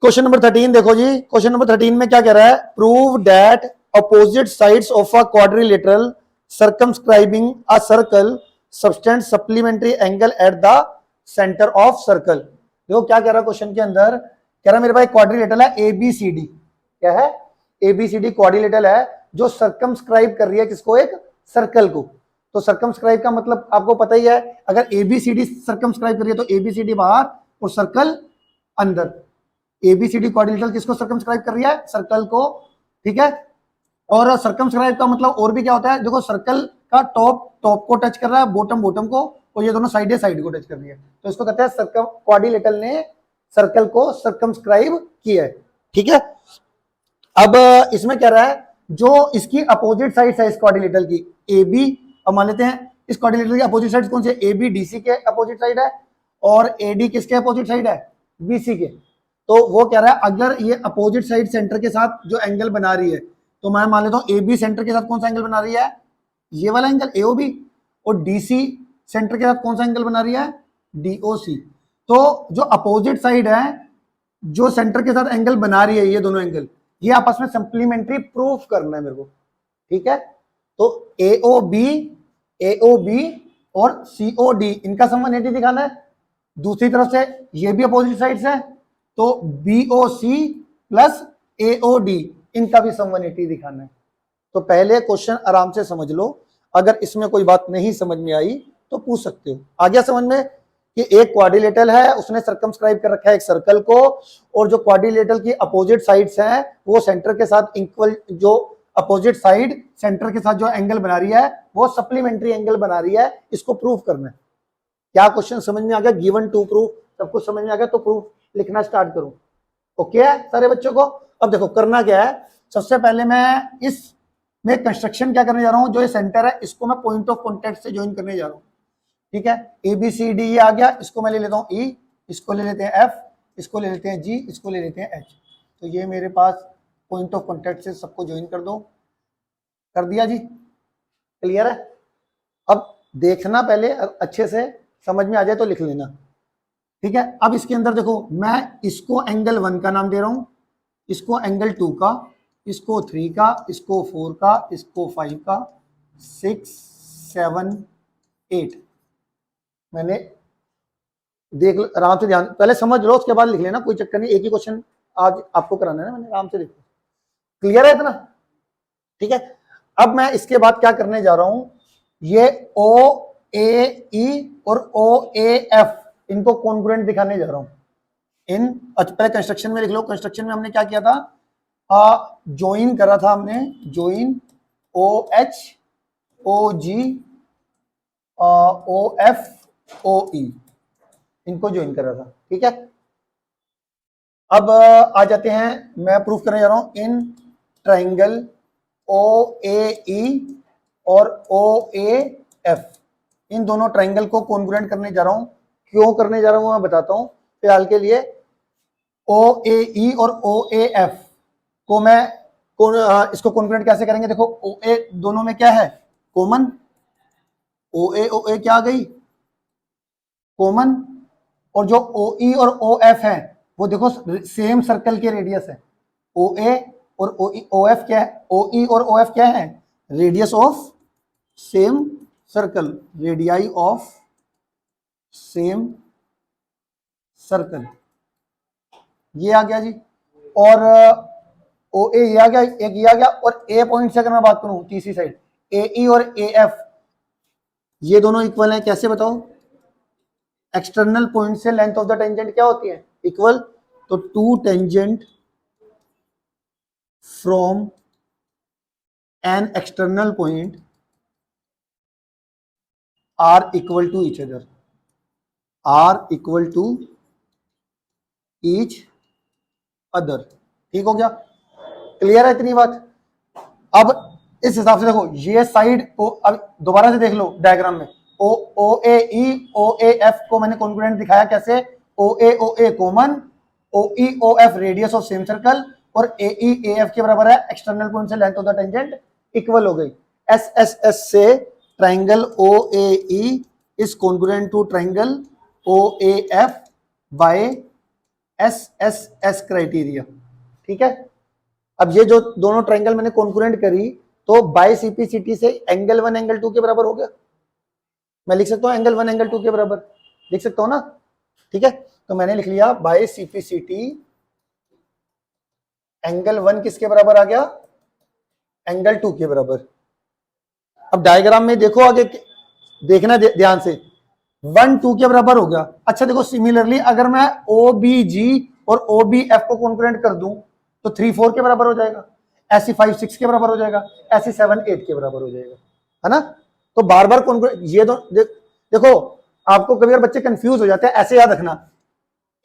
Question number 13 देखो जी। Question number 13 में क्या कह रहा है? Prove that opposite sides of a quadrilateral circumscribing a circle subtend supplementary angle at the centre of circle. देखो क्या कह रहा है क्वेश्चन के अंदर, कह रहा है मेरे पास क्वाड्रिलेटरल है एबीसीडी। क्या है? एबीसीडी क्वाड्रिलेटरल है जो सर्कमस्क्राइब कर रही है किसको? एक सर्कल को। तो सर्कमस्क्राइब का मतलब आपको पता ही है, अगर एबीसीडी सर्कमस्क्राइब कर रही है तो एबीसीडी बाहर और सर्कल अंदर। एबीसीडी क्वाड्रिलेटरल किसको सर्कमस्क्राइब कर रही है? सर्कल को। ठीक है। और सर्कमस्क्राइब का मतलब और भी क्या होता है? देखो सर्कल का टॉप टॉप को टच कर रहा है, बॉटम बॉटम को, और ये दोनों साइड साइड को टच कर रही है, तो इसको कहते हैं सर्कम। क्वाड्रिलेटरल ने सर्कल को सर्कमस्क्राइब किया है। ठीक है। अब इसमें कह रहा है जो इसकी अपोजिट साइड है इस क्वाड्रिलेटरल की, ए बी। अब मान लेते हैं इस क्वाड्रिलेटरल की अपोजिट साइड कौन सी है? ए बी डीसी के अपोजिट साइड है, और ए डी किसके अपोजिट साइड है? बीसी के। तो वो कह रहा है अगर ये अपोजिट साइड सेंटर के साथ जो एंगल बना रही है, तो मैं मान लेता हूं ए बी सेंटर के साथ कौन सा एंगल बना रही है? ये वाला एंगल एओबी। और डीसी सेंटर के साथ कौन सा एंगल बना रही है? डीओसी। तो जो अपोजिट साइड है जो सेंटर के साथ एंगल बना रही है, ये दोनों एंगल, ये आपस में सप्लीमेंट्री प्रूफ करना है मेरे को। ठीक है। तो एओबी और सीओडी इनका समवनएटी दिखाना है। दूसरी तरफ से ये भी अपोजिट साइड है, तो बीओसी प्लस एओडी इनका भी समवनएटी दिखाना है। तो पहले क्वेश्चन आराम से समझ लो, अगर इसमें कोई बात नहीं समझ में आई तो पूछ सकते हो। आ गया समझ में कि एक क्वाड्रिलेटरल है, उसने सर्कमस्क्राइब कर रखा है एक सर्कल को, और जो क्वाड्रिलेटरल की अपोजिट साइड्स हैं वो सेंटर के साथ इक्वल, जो अपोजिट साइड सेंटर के साथ जो एंगल बना रही है वो सप्लीमेंट्री एंगल बना रही है, इसको प्रूफ करना है। क्या क्वेश्चन समझ में आ गया? गिवन टू प्रूफ, सब कुछ समझ में आ गया तो प्रूफ लिखना स्टार्ट करूं। ओके है सारे बच्चों को? अब देखो करना क्या है, सबसे पहले मैं इस में कंस्ट्रक्शन क्या करने जा रहा हूं, जो ये सेंटर है इसको मैं पॉइंट ऑफ कॉन्टेक्ट से ज्वाइन करने जा रहा हूं। ठीक है। ए बी सी डी ये आ गया, इसको मैं ले लेता हूं ई, इसको ले लेते हैं एफ, इसको ले लेते हैं जी, इसको ले लेते हैं एच। तो ये मेरे पास पॉइंट ऑफ कॉन्टेक्ट से सबको ज्वाइन कर दो। कर दिया जी? क्लियर है? अब देखना पहले अच्छे से, समझ में आ जाए तो लिख लेना। ठीक है। अब इसके अंदर देखो, मैं इसको एंगल 1 का नाम दे रहा हूं, इसको एंगल 2 का, इसको 3 का, इसको 4 का, इसको 5 का, 6 7 8। मैंने देख आराम से, ध्यान पहले समझ लो उसके बाद लिख लेना, कोई चक्कर नहीं। एक ही क्वेश्चन आज आपको कराना है ना, मैंने आराम से देखो। क्लियर है इतना? ठीक है। अब मैं इसके बाद क्या करने जा रहा हूं, ये ओ ए ई और ओ ए एफ इनको कॉन्ग्रुएंट दिखाने जा रहा हूं। इन पहले कंस्ट्रक्शन में लिख लो। कंस्ट्रक्शन में हमने क्या किया था? ज्वाइन करा था हमने, ज्वाइन ओ एच ओ जी ओ एफ ओ ई, इनको ज्वाइन करा था। ठीक है। अब आ जाते हैं, मैं प्रूफ करने जा रहा हूं इन ट्राइंगल ओ ए ई और ओ ए एफ, इन दोनों ट्राइंगल को कॉन्ग्रुएंट करने जा रहा हूं। क्यों करने जा रहा हूं मैं बताता हूं। फिलहाल के लिए ओ ए ई और ओ ए एफ को मैं इसको कॉन्ग्रुएंट कैसे करेंगे? देखो ओ ए दोनों में क्या है? कॉमन। ओ ए क्या आ गई? कॉमन। और जो ओ ई और ओ एफ है वो देखो सेम सर्कल के रेडियस है। ओ ए और ओ एफ क्या है? ओ ई और ओ एफ क्या है? Radius of same circle, radii of same circle, ये आ गया जी। और ओ ए ये आ गया, एक ये आ गया। और ए पॉइंट से अगर मैं बात करूं तीसरी साइड, ए ई और ए एफ ये दोनों इक्वल हैं। कैसे बताओ? एक्सटर्नल पॉइंट से लेंथ ऑफ द टेंजेंट क्या होती है? इक्वल। तो two tangent from an external point are equal to each other, are equal to each other. ठीक हो गया? क्लियर है इतनी बात? अब इस हिसाब से देखो, ये साइड को अब दोबारा से देख लो डायग्राम में, ओ A E O A F को मैंने कॉन्ग्रुएंट दिखाया कैसे? O A common, O E O F radius of same circle, और ए ई ए एफ के बराबर है एक्सटर्नल पॉइंट से length of the tangent equal हो गई। एस एस एस से triangle O A E is congruent to triangle O A F by S criteria, ठीक है। अब ये जो दोनों ट्रायंगल मैंने कॉन्करेंट करी, तो बाय सीपीसीटी से एंगल 1 एंगल 2 के बराबर हो गया। मैं लिख सकता हूं एंगल 1 एंगल 2 के बराबर, लिख सकता हूं ना, ठीक है। तो मैंने लिख लिया बाय सीपीसीटी एंगल 1 किसके बराबर आ गया, एंगल 2 के बराबर। अब डायग्राम में देखो आगे, देखना ध्यान से, 1 2 के बराबर हो गया। अच्छा देखो, सिमिलरली अगर मैं ओ बी जी और ओ बी एफ को कॉन्करेंट कर दूं तो 3 4 के बराबर हो जाएगा, ऐसी 5 6 के बराबर हो जाएगा, ऐसी 7 8 के बराबर हो जाएगा, है ना। तो बार बार कॉन्करेंट, ये देखो आपको कभी बार बच्चे कंफ्यूज हो जाते हैं, ऐसे याद रखना,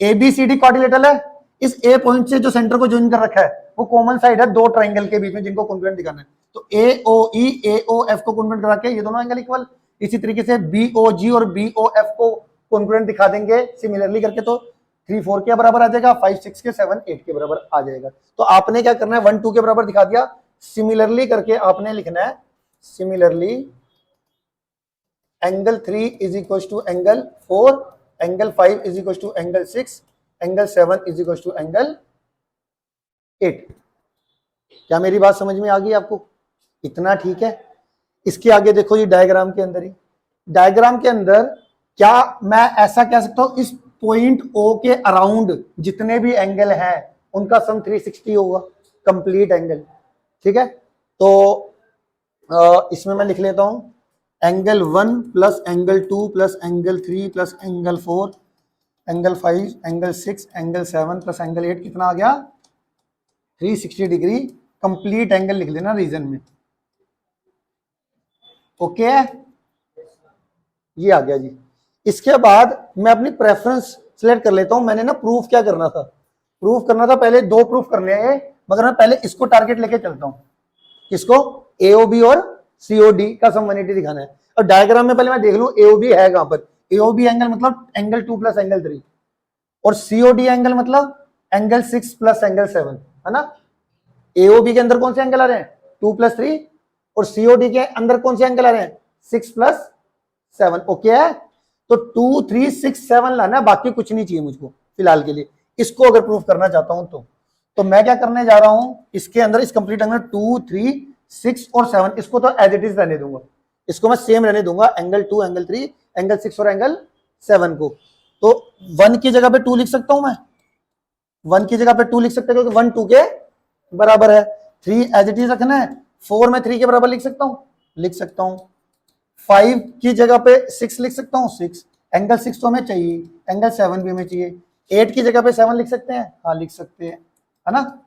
A B C D quadrilateral है, इस ए पॉइंट से जो सेंटर को ज्वाइन कर रखा है वो कॉमन साइड है दो ट्रायंगल के बीच में जिनको कॉन्करेंट दिखाना है। तो ए ओ ई ए ओ एफ को कॉन्करेंट करा के ये दोनों एंगल इक्वल। इसी तरीके से बी ओ जी और बी ओ एफ को कॉन्करेंट दिखा देंगे सिमिलरली करके, तो 3 4 के बराबर आ जाएगा, 5 6 के, 7 8 के बराबर आ जाएगा। तो आपने क्या करना है, 1 2 के बराबर दिखा दिया, सिमिलरली करके आपने लिखना है similarly angle 3 is equal to angle 4, angle 5 is equal to angle 6, angle 7 is equal to angle 8। क्या मेरी बात समझ में आ गई आपको? इतना ठीक है। इसके आगे देखो, ये डायग्राम के अंदर ही, डायग्राम के अंदर क्या मैं ऐसा कह सकता हूं, इस पॉइंट ओ के अराउंड जितने भी एंगल हैं उनका सम 360 होगा, कंप्लीट एंगल, ठीक है। तो इसमें मैं लिख लेता हूं angle 1 plus angle 2 plus angle 3 plus angle 4 angle 5 angle 6 angle 7 plus angle 8 कितना आ गया, 360 डिग्री कंप्लीट एंगल लिख लेना रीजन में। ओके है, ये आ गया जी। इसके बाद मैं अपनी प्रेफरेंस सिलेक्ट कर लेता हूं। मैंने ना प्रूफ क्या करना था, प्रूफ करना था, पहले दो प्रूफ करने हैं, मगर मैं पहले इसको टारगेट लेके चलता हूं, किसको, एओबी और सीओडी का सम 180 दिखाना है। और डायग्राम में पहले मैं देख लूं एओबी है कहां पर। एओबी एंगल मतलब एंगल 2 प्लस एंगल 3, और सीओडी एंगल मतलब एंगल 6 प्लस एंगल 7, है ना। एओबी के अंदर कौन से एंगल आ रहे हैं, 2 प्लस 3, और सीओडी के अंदर कौन से एंगल आ रहे हैं, 6 प्लस 7। ओके है, तो 2 3 6 7 लाना, बाकी कुछ नहीं चाहिए मुझको फिलहाल के लिए। इसको अगर प्रूफ करना चाहता हूं तो मैं क्या करने जा रहा हूं, इसके अंदर इस कंप्लीट एंगल 2 3 6 और 7, इसको तो एज इट इज रहने दूंगा, इसको मैं सेम रहने दूंगा, एंगल 2 एंगल 3 एंगल 6 और एंगल 7 को। तो 1 की जगह पे 2 लिख सकता हूं मैं, 1 की जगह पे 2 लिख सकते हैं क्योंकि 1 2 के बराबर है। 3 एज इट इज रखना है, 4 में 3 के बराबर लिख सकता हूं, लिख सकता हूं। 5 की जगह पे 6 लिख सकता हूं, 6 एंगल 6 तो हमें चाहिए, एंगल 7 भी हमें चाहिए। 8 की जगह पे 7 लिख सकते हैं, हाँ लिख सकते हैं, है ना।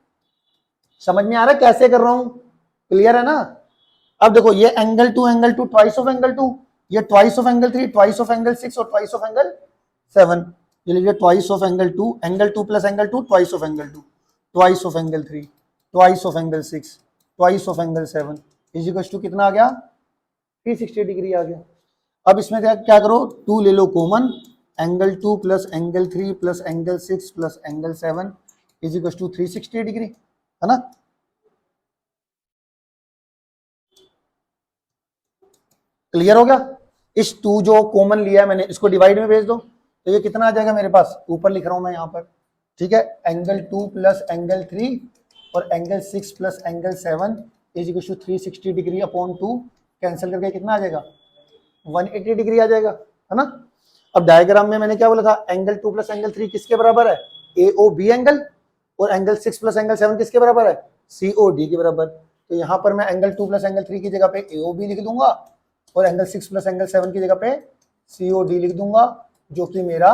समझ में आ रहा है कैसे कर रहा हूं, क्लियर है ना। अब देखो ये एंगल 2 ट्वाइस ऑफ एंगल 2, ये twice of angle 3, twice of angle 6 और ट्वाइस ऑफ एंगल 7। ये लीजिए twice of angle 2, angle 2 plus angle 2, twice of angle 2, twice of angle 3, twice of angle 6, twice of angle 7 is equal to कितना आ गया, 360 degree आ गया। अब इसमें क्या करो, 2 ले लो common, angle 2 plus angle 3 plus angle 6 plus angle 7 is equal to 360 degree, है ना। क्लियर हो गया। इस 2 जो कॉमन लिया है मैंने, इसको डिवाइड में भेज दो, तो ये कितना आ जाएगा मेरे पास, ऊपर लिख रहा हूं मैं यहाँ पर, ठीक है। एंगल 2 प्लस एंगल 3 और angle 6 plus angle 7 is equal to 360 degree upon 2, cancel करके कितना आ जाएगा, 180 डिग्री आ जाएगा, है ना। अब डायग्राम में मैंने क्या बोला था, एंगल 2 प्लस एंगल 3 किसके बराबर है, एओबी एंगल, और एंगल 6 प्लस एंगल 7 किसके बराबर है, सीओडी के बराबर। तो यहाँ पर मैं एंगल 2 प्लस एंगल 3 की जगह पे एओबी लिख दूंगा, और एंगल 6 प्लस एंगल 7 की जगह पे सीओडी लिख दूंगा, जो कि मेरा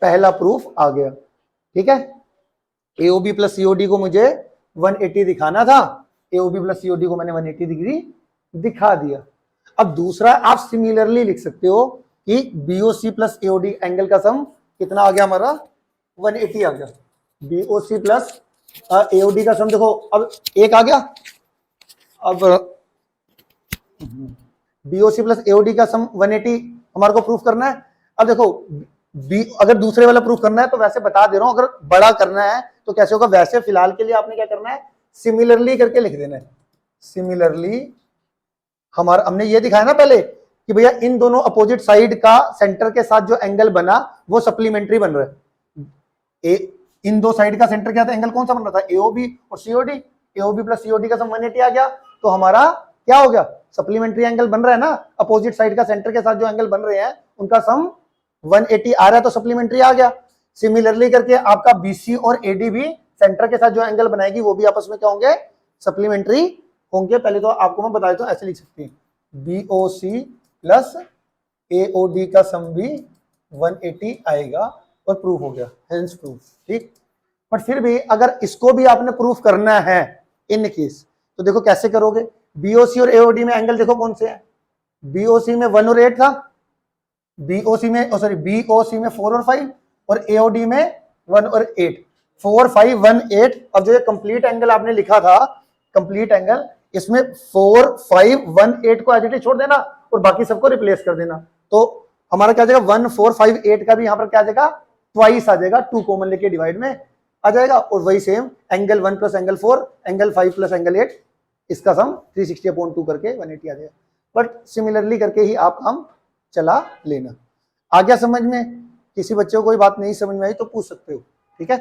पहला प्रूफ आ गया, ठीक है। एओबी प्लस सीओडी को मुझे 180 दिखाना था, एओबी प्लस सीओडी को मैंने 180 डिग्री दिखा दिया। अब दूसरा आप सिमिलरली लिख सकते हो कि बीओसी प्लस एओडी एंगल का सम कितना आ गया हमारा, 180 आ गया। बीओसी प्लस एओडी का सम देखो, अब एक आ गया। अब बीओसी प्लस एओडी का सम 180 हमारे को प्रूफ करना है। अब देखो अगर दूसरे वाला प्रूफ करना है तो वैसे बता दे रहा हूं, अगर बड़ा करना है तो कैसे होगा, वैसे फिलहाल के लिए आपने क्या करना है, सिमिलरली करके लिख देना है। सिमिलरली हमारा, हमने ये दिखाया ना पहले कि भैया इन दोनों अपोजिट साइड का सेंटर के साथ जो एंगल बना वो सप्लीमेंट्री बन रहा है, ए इन दो साइड का सेंटर क्या था, एंगल कौन सा बन रहा था, एओबी और सीओडी, एओबी प्लस सीओडी का सम 180 आ गया। तो हमारा क्या हो गया, सप्लीमेंट्री एंगल बन रहा है ना, अपोजिट साइड का सेंटर के साथ जो एंगल बन रहे हैं उनका सम 180 आ रहा है, तो सप्लीमेंट्री आ गया। सिमिलरली करके आपका बीसी और एडी भी सेंटर के साथ जो एंगल बनाएगी वो भी आपस में क्या होंगे, सप्लीमेंट्री होंगे। पहले तो आपको मैं बता देता हूं, ऐसे लिख सकते हैं बीओसी प्लस एओडी का सम भी 180 आएगा और प्रूफ हो गया, हेंस प्रूफ। ठीक, बट फिर भी अगर इसको भी आपने प्रूफ करना है इन केस, तो देखो कैसे करोगे। बीओसी और एओडी में एंगल देखो कौन से हैं, बीओसी में 1 और 8 था, बीओसी में बीओसी में 4 और 5 और एओडी में 1 और 8, 4 5 1 8। अब जो ये कंप्लीट एंगल आपने लिखा था, कंप्लीट एंगल, इसमें 4 5 1 8 को एज इट इज छोड़ देना और बाकी सबको रिप्लेस कर देना, तो हमारा क्या जाएगा 1 4 5 8 का भी यहाँ पर क्या जाएगा, ट्वाइस आ जाएगा, 2 कॉमन लेके डिवाइड में आ जाएगा। और वही same angle 1 plus angle 4, angle 5 plus angle 8, इसका सम 360/2 करके 180 आ जाएगा। बट सिमिलरली करके ही आप काम चला लेना। आ गया समझ में? किसी बच्चे को कोई बात नहीं समझ में आई तो पूछ सकते हो, ठीक है।